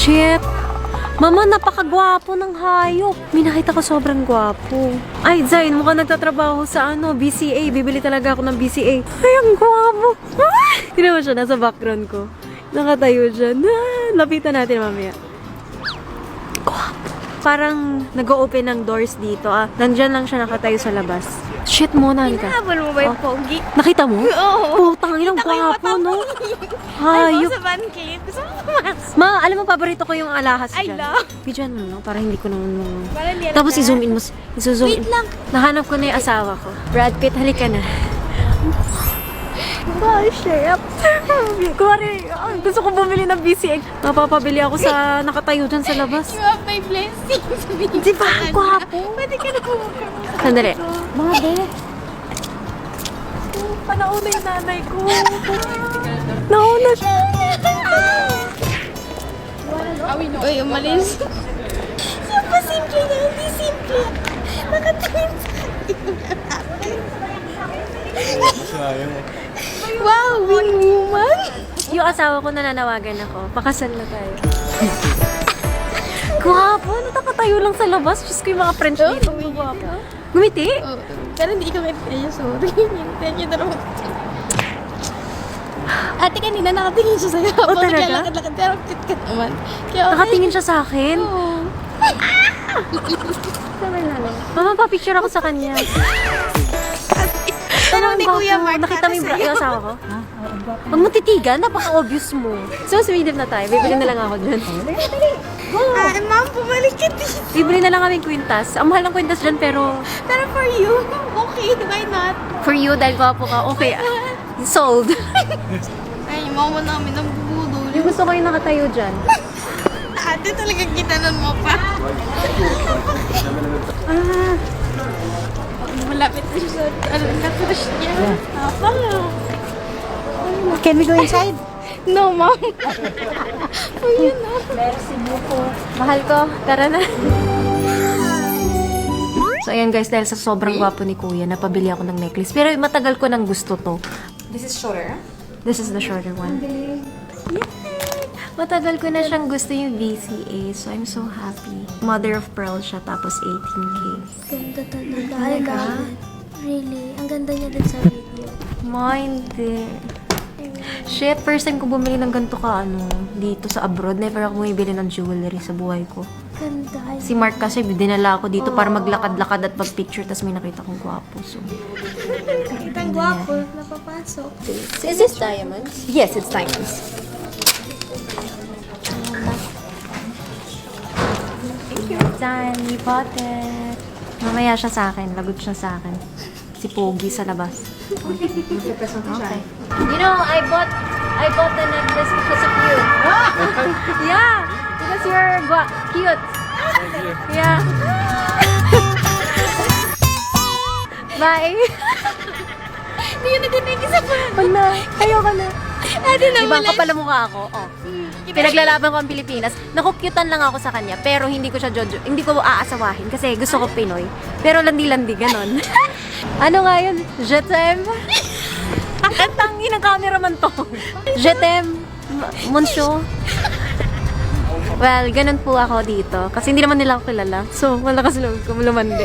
Shit! Mama, napakagwapo ng hayop. May nakita ko sobrang gwapo. Ay, Zain, mukhang nagtatrabaho sa BCA. Bibili talaga ako ng BCA. Ay, ang gwapo. Tignan mo siya, nasa background ko. Nakatayo siya. Lapitan natin mamaya. Gwapo. Parang nag-o-open ng doors dito. Nandyan lang siya nakatayo sa labas. Shit mo, Nanka. Hinahabol mo ba yung pogi? Nakita mo? Oo. Putang inang Nakita ko yung gwapo, mata no? mo. Hayop. Ay, sa van clip. Gusto mo pumasok? Ma, alam mo, paborito ko yung alahas I dyan. love. Bidyan mo, no? Para hindi ko naman Para hindi Tapos halata. i-zoom in mo. I-zoom in. Wait lang. Nahanap ko na yung asawa ko. Brad Pitt, halika na. Bye, chef. Kuwari, gusto ko bumili ng BCA. Mapapabili ako sa nakatayo dyan sa labas. You have my blessings. Di ba? Gwapo. Pwede ka na pumunta. Sandali. Mabbe. Panauna yung nanay ko. Nauna siya. Uy, umalis. Simple, simple na. Hindi simple. Nakatingin sa Wow, wing woman. Yung asawa ko nananawagan ako. Pakasal na tayo. Gwapo. Nakatayo lang sa labas. Diyos ko yung mga French dito. Gwapo. Gumiti? Oh, pero hindi ikaw ngiti. Sorry. Hintayin niyo na naman. Ate, kanina nakatingin siya sa'yo. Oh, talaga? Lakad-lakad. Pero cute ka naman. Kaya okay. Nakatingin siya sa akin. Oo. Mama, pa-picture ako sa kanya. Tanong ni Gwapo. Kuya Mark. Nakita mo yung asawa ko? Huwag mo titigan, napaka-obvious mo. So, sumidip na tayo. Bibili na lang ako dyan. Ma'am, bumalik ka dito. Bibili na lang kaming kwintas. Ang mahal ng kwintas dyan, pero Pero for you, okay, why not? for you, dahil gwapo ka, okay. Sold. Ay, mama namin ang bubudol. Yung gusto ko yung nakatayo dyan. Ate, talagang ginanon mo pa. Malapit na siya sa, na-crush niya. Tapang. Can we go inside? No, ma'am. Ayun na. Merci beaucoup. Mahal ko. Tara na. So, ayan guys, dahil sa sobrang gwapo ni Kuya, napabili ako ng necklace. Pero matagal ko nang gusto to. This is shorter. This is the shorter one. Yay! Matagal ko na siyang gusto yung BCA. So, I'm so happy. Mother of pearl siya, tapos 18K. Ganda talaga. Really? Ang ganda niya din sa video. Hindi. Shit, first time ko bumili ng ganito dito sa abroad. Never ako bumibili ng jewelry sa buhay ko. Ganda. Si Mark kasi dinala ako dito para maglakad-lakad at pag-picture, tapos may nakita kong gwapo. So, Ang gwapo, napapasok. is this diamonds? Yes, it's diamonds. Thank you. Done. We bought it. Mamaya siya sa akin. Lagot siya sa akin. Si Pogi sa labas. Okay. You know, I bought the necklace because of you. Yeah, because you're cute. Yeah. Bye. Hindi yun nadinig sa Wala. Ayoko na. Ate na Diba, ang kapal ang mukha ako? Oh. Pinaglalaban ko ang Pilipinas. Nakukyutan lang ako sa kanya, pero hindi ko siya hindi ko aasawahin kasi gusto ko Pinoy. Pero landi-landi, ganon. Ano nga yun? Je t'aime? Ang tangi ng cameraman to. Je t'aime, Monsieur. Well, ganun po ako dito. Kasi hindi naman nila ako kilala. So, malakas loob ko, lumandi.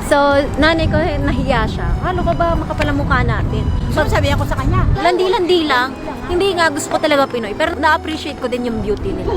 So, nanay ko, nahiya siya. Halo ka ba, makapal ang mukha natin? So, sabi ako sa kanya. landi-landi lang. Hindi nga, gusto ko talaga Pinoy. Pero na-appreciate ko din yung beauty nila.